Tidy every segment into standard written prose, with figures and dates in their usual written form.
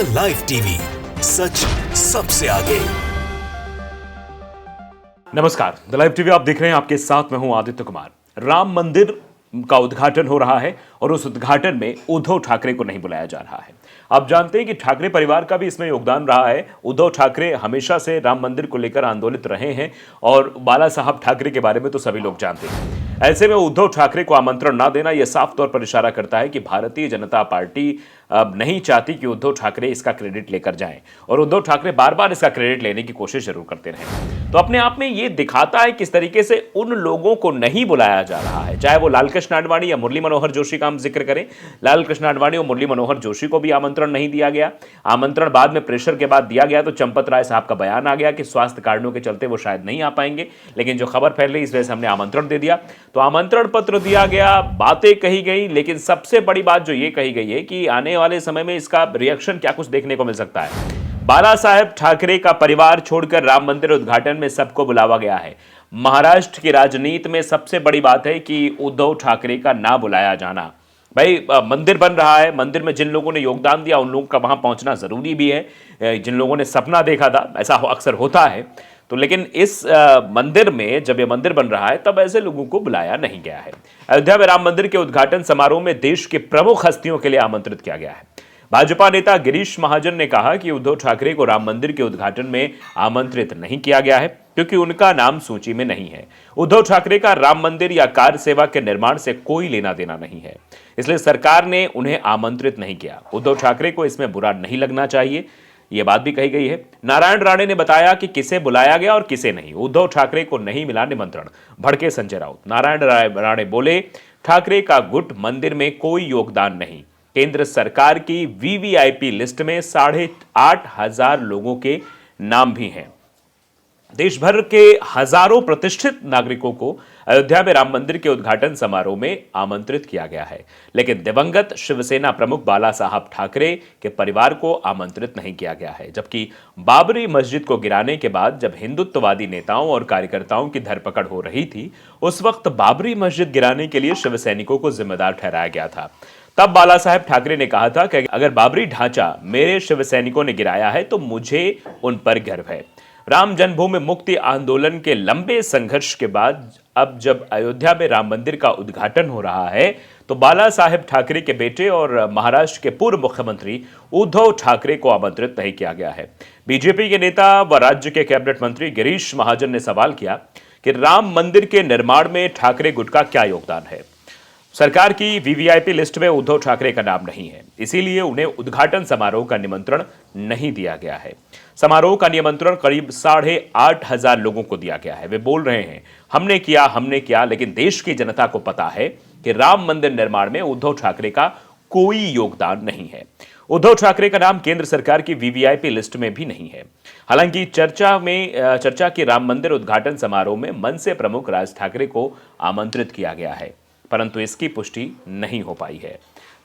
The live TV, सच सबसे आगे। नमस्कार, द लाइव टीवी आप देख रहे हैं। आपके साथ मैं हूं आदित्य कुमार। राम मंदिर का उद्घाटन हो रहा है और उस उद्घाटन में उद्धव ठाकरे को नहीं बुलाया जा रहा है। आप जानते हैं कि ठाकरे परिवार का भी इसमें योगदान रहा है। उद्धव ठाकरे हमेशा से राम मंदिर को लेकर आंदोलित रहे हैं और बाला साहब ठाकरे के बारे में तो सभी लोग जानते हैं। ऐसे में उद्धव ठाकरे को आमंत्रण ना देना यह साफ तौर पर इशारा करता है कि भारतीय जनता पार्टी अब नहीं चाहती कि उद्धव ठाकरे इसका क्रेडिट लेकर जाएं और उद्धव ठाकरे बार बार इसका क्रेडिट लेने की कोशिश जरूर करते रहे। तो अपने आप में यह दिखाता है किस तरीके से उन लोगों को नहीं बुलाया जा रहा है, चाहे वो लालकृष्ण आडवाणी या मुरली मनोहर जोशी का हम जिक्र करें। लालकृष्ण आडवाणी और मुरली मनोहर जोशी को भी आमंत्रण नहीं दिया गया। आमंत्रण बाद में प्रेशर के बाद दिया गया तो चंपत राय साहब का बयान आ गया कि स्वास्थ्य कारणों के चलते वो शायद नहीं आ पाएंगे, लेकिन जो खबर फैल रही इस वजह से हमने आमंत्रण दे दिया। तो आमंत्रण पत्र दिया गया, बातें कही गई, लेकिन सबसे बड़ी बात जो ये कही गई है कि आने वाले समय में इसका रिएक्शन क्या कुछ देखने को मिल सकता है। बाला साहेब ठाकरे का परिवार छोड़कर राम मंदिर उद्घाटन में सबको बुलावा गया है। महाराष्ट्र की राजनीति में सबसे बड़ी बात है कि उद्धव ठाकरे का ना बुलाया जाना। भाई मंदिर बन रहा है, मंदिर में जिन लोगों ने योगदान दिया उन लोगों का वहां पहुंचना जरूरी भी है। जिन लोगों ने सपना देखा था, ऐसा अक्सर होता है, तो लेकिन इस मंदिर में जब ये मंदिर बन रहा है तब ऐसे लोगों को बुलाया नहीं गया है। अयोध्या में राम मंदिर के उद्घाटन समारोह में देश के प्रमुख हस्तियों के लिए आमंत्रित किया गया है। भाजपा नेता गिरीश महाजन ने कहा कि उद्धव ठाकरे को राम मंदिर के उद्घाटन में आमंत्रित नहीं किया गया है क्योंकि उनका नाम सूची में नहीं है। उद्धव ठाकरे का राम मंदिर या कार सेवा के निर्माण से कोई लेना देना नहीं है, इसलिए सरकार ने उन्हें आमंत्रित नहीं किया। उद्धव ठाकरे को इसमें बुरा नहीं लगना चाहिए, यह बात भी कही गई है। नारायण राणे ने बताया कि किसे बुलाया गया और किसे नहीं। उद्धव ठाकरे को नहीं मिला निमंत्रण, भड़के संजय राउत। नारायण राणे बोले, ठाकरे का गुट मंदिर में कोई योगदान नहीं। केंद्र सरकार की वीवीआईपी लिस्ट में 8,500 लोगों के नाम भी हैं। देश भर के हजारों प्रतिष्ठित नागरिकों को अयोध्या में राम मंदिर के उद्घाटन समारोह में आमंत्रित किया गया है, लेकिन दिवंगत शिवसेना प्रमुख बाला साहब ठाकरे के परिवार को आमंत्रित नहीं किया गया है। जबकि बाबरी मस्जिद को गिराने के बाद जब हिंदुत्ववादी नेताओं और कार्यकर्ताओं की धरपकड़ हो रही थी, उस वक्त बाबरी मस्जिद गिराने के लिए शिवसैनिकों को जिम्मेदार ठहराया गया था। तब बाला साहेब ठाकरे ने कहा था कि अगर बाबरी ढांचा मेरे शिवसैनिकों ने गिराया है तो मुझे उन पर गर्व है। राम जन्मभूमि मुक्ति आंदोलन के लंबे संघर्ष के बाद अब जब अयोध्या में राम मंदिर का उद्घाटन हो रहा है तो बाला साहेब ठाकरे के बेटे और महाराष्ट्र के पूर्व मुख्यमंत्री उद्धव ठाकरे को आमंत्रित नहीं किया गया है। बीजेपी के नेता व राज्य के कैबिनेट मंत्री गिरीश महाजन ने सवाल किया कि राम मंदिर के निर्माण में ठाकरे गुट का क्या योगदान है। सरकार की वीवीआईपी लिस्ट में उद्धव ठाकरे का नाम नहीं है, इसीलिए उन्हें उद्घाटन समारोह का निमंत्रण नहीं दिया गया है। समारोह का निमंत्रण करीब 8,500 लोगों को दिया गया है। वे बोल रहे हैं, हमने किया, लेकिन देश की जनता को पता है कि राम मंदिर निर्माण में उद्धव ठाकरे का कोई योगदान नहीं है। उद्धव ठाकरे का नाम केंद्र सरकार की वीवीआईपी लिस्ट में भी नहीं है। हालांकि चर्चा की राम मंदिर उद्घाटन समारोह में मनसे से प्रमुख राज ठाकरे को आमंत्रित किया गया है, परंतु इसकी पुष्टि नहीं हो पाई है।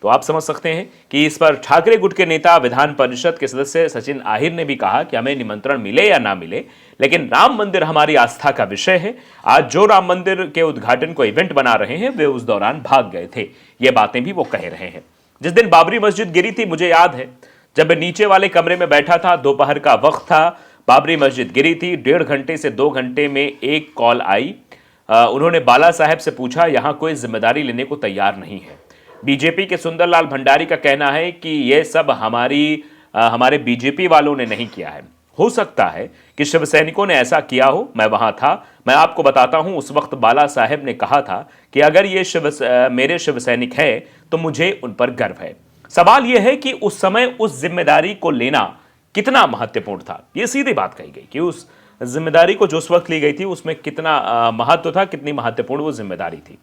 तो आप समझ सकते हैं कि इस पर ठाकरे गुट के नेता विधान परिषद के सदस्य सचिन आहिर ने भी कहा कि हमें निमंत्रण मिले या ना मिले, लेकिन राम मंदिर हमारी आस्था का विषय है। आज जो राम मंदिर के उद्घाटन को इवेंट बना रहे हैं वे उस दौरान भाग गए थे, ये बातें भी वो कह रहे हैं। जिस दिन बाबरी मस्जिद गिरी थी, मुझे याद है जब मैं नीचे वाले कमरे में बैठा था, दोपहर का वक्त था, बाबरी मस्जिद गिरी थी। 1.5 घंटे से 2 घंटे में एक कॉल आई। उन्होंने बाला साहेब से पूछा, यहां कोई जिम्मेदारी लेने को तैयार नहीं है। बीजेपी के सुंदरलाल भंडारी का कहना है कि यह सब हमारे बीजेपी वालों ने नहीं किया है। हो सकता है कि शिवसैनिकों ने ऐसा किया हो, मैं वहां था। मैं आपको बताता हूं, उस वक्त बाला साहेब ने कहा था कि अगर ये मेरे शिवसैनिक हैं तो मुझे उन पर गर्व है। सवाल यह है कि उस समय उस जिम्मेदारी को लेना कितना महत्वपूर्ण था। यह सीधी बात कही गई कि उस जिम्मेदारी को जो उस वक्त ली गई थी उसमें कितना महत्व था, कितनी महत्वपूर्ण वो जिम्मेदारी थी।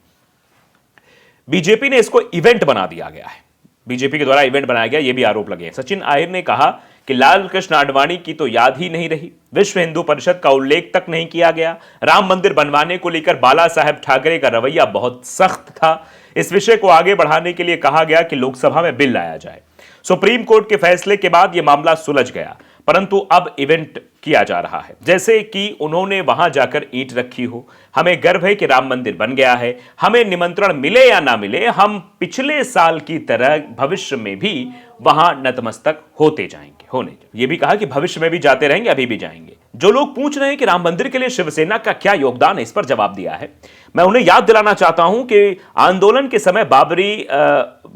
बीजेपी ने इसको इवेंट बना दिया गया है, बीजेपी के द्वारा इवेंट बनाया गया, ये भी आरोप लगे हैं। सचिन आहिर ने कहा कि लालकृष्ण आडवाणी की तो याद ही नहीं रही, विश्व हिंदू परिषद का उल्लेख तक नहीं किया गया। राम मंदिर बनवाने को लेकर बाला साहेब ठाकरे का रवैया बहुत सख्त था। इस विषय को आगे बढ़ाने के लिए कहा गया कि लोकसभा में बिल लाया जाए। सुप्रीम कोर्ट के फैसले के बाद यह मामला सुलझ गया। परंतु अब इवेंट किया जा रहा है, जैसे कि उन्होंने वहां जाकर ईंट रखी हो। हमें गर्व है कि राम मंदिर बन गया है, हमें निमंत्रण मिले या ना मिले, हम पिछले साल की तरह भविष्य में भी वहां नतमस्तक होते जाएंगे। ये भी कहा कि भविष्य में भी जाते रहेंगे, अभी भी जाएंगे। जो लोग पूछ रहे हैं कि राम मंदिर के लिए शिवसेना का क्या योगदान है, इस पर जवाब दिया है। मैं उन्हें याद दिलाना चाहता हूं कि आंदोलन के समय बाबरी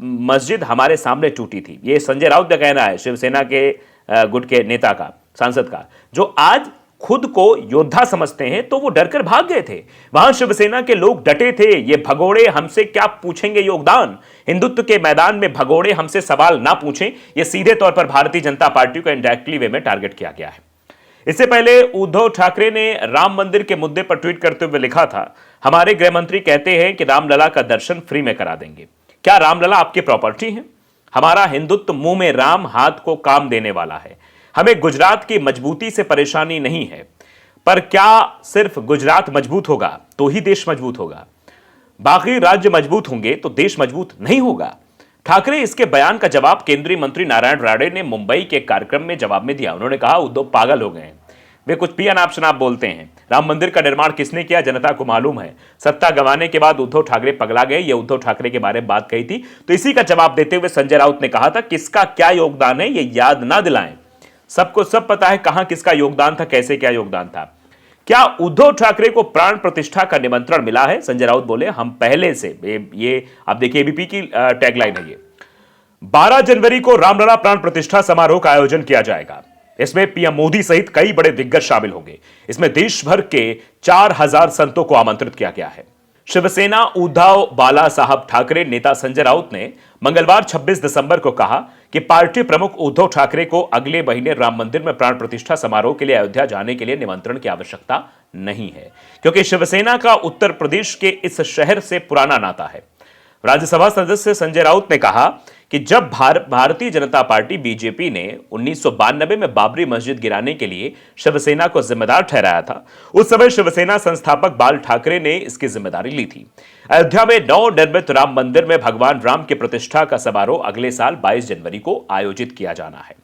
मस्जिद हमारे सामने टूटी थी। ये संजय राउत का कहना है, शिवसेना के गुट के नेता का, सांसद का, जो आज खुद को योद्धा समझते हैं, तो वो डरकर भाग गए थे। वहां शिवसेना के लोग डटे थे, ये भगोड़े हमसे क्या पूछेंगे योगदान। हिंदुत्व के मैदान में भगोड़े हमसे सवाल ना पूछें, ये सीधे तौर पर भारतीय जनता पार्टी को इनडायरेक्टली वे में टारगेट किया गया है। इससे पहले उद्धव ठाकरे ने राम मंदिर के मुद्दे पर ट्वीट करते हुए लिखा था, हमारे गृह मंत्री कहते हैं कि रामलला का दर्शन फ्री में करा देंगे। क्या रामलला आपकी प्रॉपर्टी है? हमारा हिंदुत्व मुंह में राम, हाथ को काम देने वाला है। हमें गुजरात की मजबूती से परेशानी नहीं है, पर क्या सिर्फ गुजरात मजबूत होगा तो ही देश मजबूत होगा? बाकी राज्य मजबूत होंगे तो देश मजबूत नहीं होगा। ठाकरे इसके बयान का जवाब केंद्रीय मंत्री नारायण राणे ने मुंबई के कार्यक्रम में जवाब में दिया। उन्होंने कहा, उद्धव पागल हो गए हैं, वे कुछ भी अनाप शनाप बोलते हैं। राम मंदिर का निर्माण किसने किया, जनता को मालूम है। सत्ता गंवाने के बाद उद्धव ठाकरे पगला गए, ये उद्धव ठाकरे के बारे में बात कही थी। तो इसी का जवाब देते हुए संजय राउत ने कहा था, किसका क्या योगदान है ये याद ना दिलाएं, सबको सब पता है कहां किसका योगदान था, कैसे क्या योगदान था। क्या उद्धव ठाकरे को प्राण प्रतिष्ठा का निमंत्रण मिला है? संजय राउत बोले, हम पहले से, ये आप देखिए एबीपी की टैगलाइन है, ये 12 जनवरी को रामलला प्राण प्रतिष्ठा समारोह का आयोजन किया जाएगा। इसमें पीएम मोदी सहित कई बड़े दिग्गज शामिल होंगे। इसमें देश भर के 4000 संतों को आमंत्रित किया गया है। शिवसेना उद्धव बाला साहब ठाकरे नेता संजय राउत ने मंगलवार 26 दिसंबर को कहा कि पार्टी प्रमुख उद्धव ठाकरे को अगले महीने राम मंदिर में प्राण प्रतिष्ठा समारोह के लिए अयोध्या जाने के लिए निमंत्रण की आवश्यकता नहीं है, क्योंकि शिवसेना का उत्तर प्रदेश के इस शहर से पुराना नाता है। राज्यसभा सदस्य संजय राउत ने कहा कि जब भारतीय जनता पार्टी बीजेपी ने 1992 में बाबरी मस्जिद गिराने के लिए शिवसेना को जिम्मेदार ठहराया था, उस समय शिवसेना संस्थापक बाल ठाकरे ने इसकी जिम्मेदारी ली थी। अयोध्या में नवनिर्मित राम मंदिर में भगवान राम की प्रतिष्ठा का समारोह अगले साल 22 जनवरी को आयोजित किया जाना है।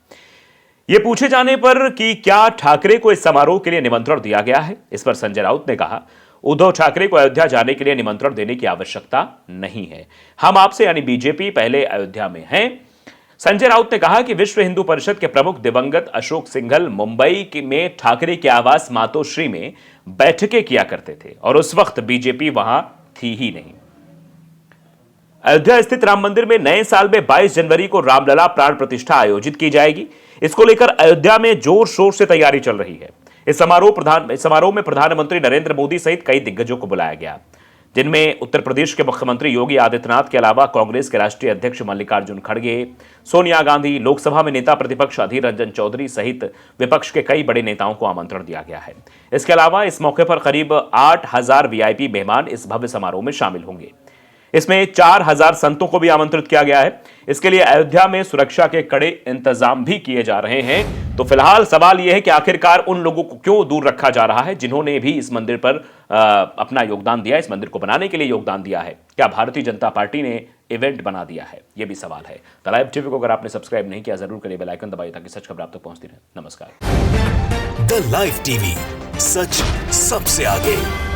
यह पूछे जाने पर कि क्या ठाकरे को इस समारोह के लिए निमंत्रण दिया गया है, इस पर संजय राउत ने कहा, उद्धव ठाकरे को अयोध्या जाने के लिए निमंत्रण देने की आवश्यकता नहीं है। हम आपसे यानी बीजेपी पहले अयोध्या में हैं। संजय राउत ने कहा कि विश्व हिंदू परिषद के प्रमुख दिवंगत अशोक सिंघल मुंबई में ठाकरे के आवास मातोश्री में बैठकें किया करते थे और उस वक्त बीजेपी वहां थी ही नहीं। अयोध्या स्थित राम मंदिर में नए साल में 22 जनवरी को रामलला प्राण प्रतिष्ठा आयोजित की जाएगी। इसको लेकर अयोध्या में जोर शोर से तैयारी चल रही है। इस समारोह में प्रधानमंत्री नरेंद्र मोदी सहित कई दिग्गजों को बुलाया गया, जिनमें उत्तर प्रदेश के मुख्यमंत्री योगी आदित्यनाथ के अलावा कांग्रेस के राष्ट्रीय अध्यक्ष मल्लिकार्जुन खड़गे, सोनिया गांधी, लोकसभा में नेता प्रतिपक्ष अधीर रंजन चौधरी सहित विपक्ष के कई बड़े नेताओं को आमंत्रण दिया गया है। इसके अलावा इस मौके पर करीब 8000 वीआईपी मेहमान इस भव्य समारोह में शामिल होंगे। इसमें 4000 संतों को भी आमंत्रित किया गया है। इसके लिए अयोध्या में सुरक्षा के कड़े इंतजाम भी किए जा रहे हैं। तो फिलहाल सवाल यह है कि आखिरकार उन लोगों को क्यों दूर रखा जा रहा है जिन्होंने भी इस मंदिर पर अपना योगदान दिया, इस मंदिर को बनाने के लिए योगदान दिया है। क्या भारतीय जनता पार्टी ने इवेंट बना दिया है, यह भी सवाल है। द लाइव टीवी को अगर आपने सब्सक्राइब नहीं किया, जरूर करिए, बेल आइकन दबाइए ताकि सच खबर आप तक पहुंचती रहे। नमस्कार। द लाइव टीवी, सच सबसे आगे।